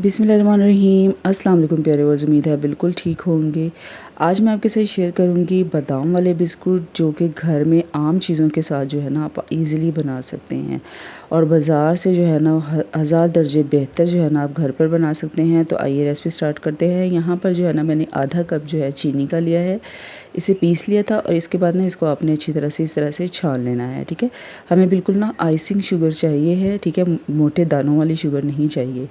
बिस्मिल्लाहिर्रहमानिर्रहीम। अस्सलाम वालेकुम प्यारे वर्ज़, उम्मीद है बिल्कुल ठीक होंगे। आज मैं आपके साथ शेयर करूंगी बादाम वाले बिस्कुट जो कि घर में आम चीज़ों के साथ जो है ना आप इजीली बना सकते हैं और बाज़ार से जो है ना हज़ार दर्जे बेहतर जो है ना आप घर पर बना सकते हैं। तो आइए रेसिपी स्टार्ट करते हैं। यहाँ पर जो है ना मैंने आधा कप जो है चीनी का लिया है, इसे पीस लिया था और इसके बाद ना इसको आपने अच्छी तरह से इस तरह से छान लेना है। ठीक है, हमें बिल्कुल ना आइसिंग शुगर चाहिए है। ठीक है, मोटे दानों वाली शुगर नहीं चाहिए।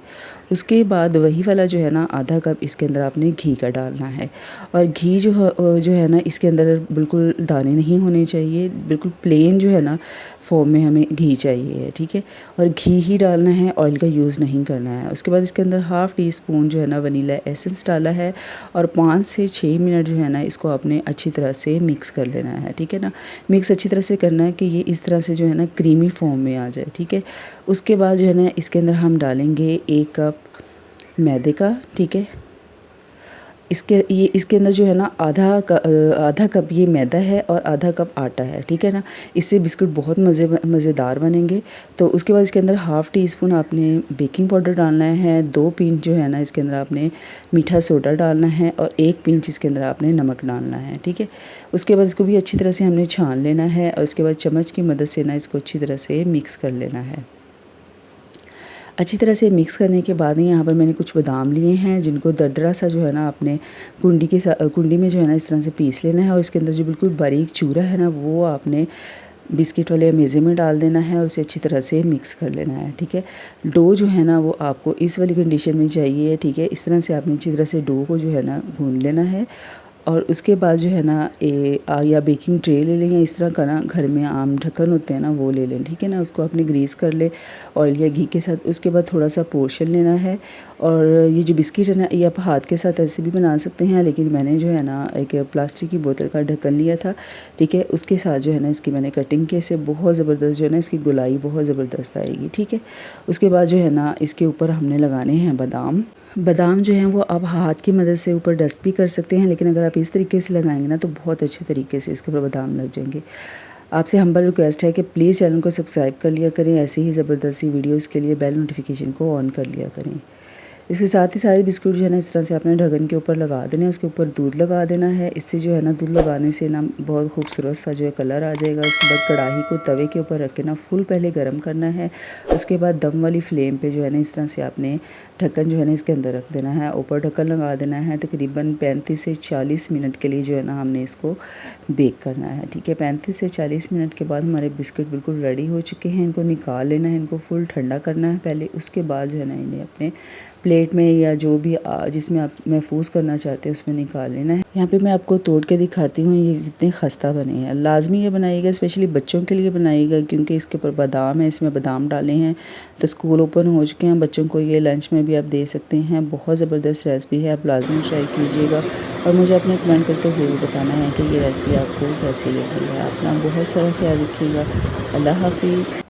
उसके बाद वही वाला जो है ना आधा कप इसके अंदर आपने घी का डालना है और घी जो है ना इसके अंदर बिल्कुल दाने नहीं होने चाहिए, बिल्कुल प्लेन जो है ना फॉर्म में हमें घी चाहिए है। ठीक है, और घी ही डालना है, ऑयल का यूज़ नहीं करना है। उसके बाद इसके अंदर हाफ़ टी स्पून जो है ना वनीला एसेंस डाला है और 5 से 6 मिनट जो है ना इसको आपने अच्छी तरह से मिक्स कर लेना है। ठीक है ना, मिक्स अच्छी तरह से करना है कि ये इस तरह से जो है ना क्रीमी फॉर्म में आ जाए। ठीक है, उसके बाद जो है ना इसके अंदर हम डालेंगे 1 कप मैदे का। ठीक है, इसके अंदर जो है ना आधा कप ये मैदा है और आधा कप आटा है। ठीक है ना, इससे बिस्कुट बहुत मज़ेदार बनेंगे। तो उसके बाद इसके अंदर हाफ़ टी स्पून आपने बेकिंग पाउडर डालना है, 2 पिंच जो है ना इसके अंदर आपने मीठा सोडा डालना है और 1 पिंच इसके अंदर आपने नमक डालना है। ठीक है, उसके बाद इसको भी अच्छी तरह से हमने छान लेना है और उसके बाद चम्मच की मदद से ना इसको अच्छी तरह से मिक्स कर लेना है। अच्छी तरह से मिक्स करने के बाद यहाँ पर मैंने कुछ बादाम लिए हैं जिनको दरदरा सा जो है ना आपने कुंडी में जो है ना इस तरह से पीस लेना है और इसके अंदर जो बिल्कुल बारीक चूरा है ना वो आपने बिस्किट वाले मेज़े में डाल देना है और उसे अच्छी तरह से मिक्स कर लेना है। ठीक है, डो जो है ना वो आपको इस वाली कंडीशन में चाहिए। ठीक है, इस तरह से आपने अच्छी तरह से डो को जो है ना गूंद लेना है और उसके बाद जो है ना या बेकिंग ट्रे ले लें या इस तरह का ना घर में आम ढक्कन होते हैं ना वो ले लें। ठीक है ना, उसको आपने ग्रीस कर ले ऑयल या घी के साथ। उसके बाद थोड़ा सा पोर्शन लेना है और ये जो बिस्किट है ना ये आप हाथ के साथ ऐसे भी बना सकते हैं, लेकिन मैंने जो है ना एक प्लास्टिक की बोतल का ढक्कन लिया था। ठीक है, उसके साथ जो है ना इसकी मैंने कटिंग की, से बहुत ज़बरदस्त जो है ना इसकी गोलाई बहुत ज़बरदस्त आएगी। ठीक है, उसके बाद जो है ना इसके ऊपर हमने लगाने हैं बादाम जो हैं वो आप हाथ की मदद से ऊपर डस्ट भी कर सकते हैं, लेकिन अगर आप इस तरीके से लगाएंगे ना तो बहुत अच्छे तरीके से इसके ऊपर बादाम लग जाएंगे। आपसे हम्बल रिक्वेस्ट है कि प्लीज़ चैनल को सब्सक्राइब कर लिया करें, ऐसे ही ज़बरदस्ती वीडियोस के लिए बेल नोटिफिकेशन को ऑन कर लिया करें। इसके साथ ही सारे बिस्कुट जो है ना इस तरह से आपने ढक्कन के ऊपर लगा देना है, उसके ऊपर दूध लगा देना है। इससे जो है ना दूध लगाने से ना बहुत खूबसूरत सा जो है कलर आ जाएगा। उसके बाद कढ़ाई को तवे के ऊपर रख के ना फुल पहले गर्म करना है। उसके बाद दम वाली फ्लेम पे जो है ना इस तरह से आपने ढक्कन जो है ना इसके अंदर रख देना है, ऊपर ढक्कन लगा देना है। तकरीबन 35 से 40 मिनट के लिए जो है ना हमने इसको बेक करना है। ठीक है, 35 से 40 मिनट के बाद हमारे बिस्किट बिल्कुल रेडी हो चुके हैं। इनको निकाल लेना है, इनको फुल ठंडा करना है पहले। उसके बाद जो है ना इन्हें अपने प्लेट में या जो भी जिसमें आप महफूज करना चाहते हैं उसमें निकाल लेना है। यहाँ पे मैं आपको तोड़ के दिखाती हूँ ये कितने खस्ता बने हैं। लाजमी ये बनाइएगा, स्पेशली बच्चों के लिए बनाइएगा क्योंकि इसके ऊपर बादाम है, इसमें बादाम डाले हैं। तो स्कूल ओपन हो चुके हैं, बच्चों को ये लंच में भी आप दे सकते हैं। बहुत ज़बरदस्त रेसिपी है, आप लाजमी ट्राई कीजिएगा और मुझे अपने कमेंट करके ज़रूर बताना है कि ये रेसिपी आपको कैसी लगी है। अपना बहुत सारा ख्याल रखिएगा। अल्लाह हाफिज़।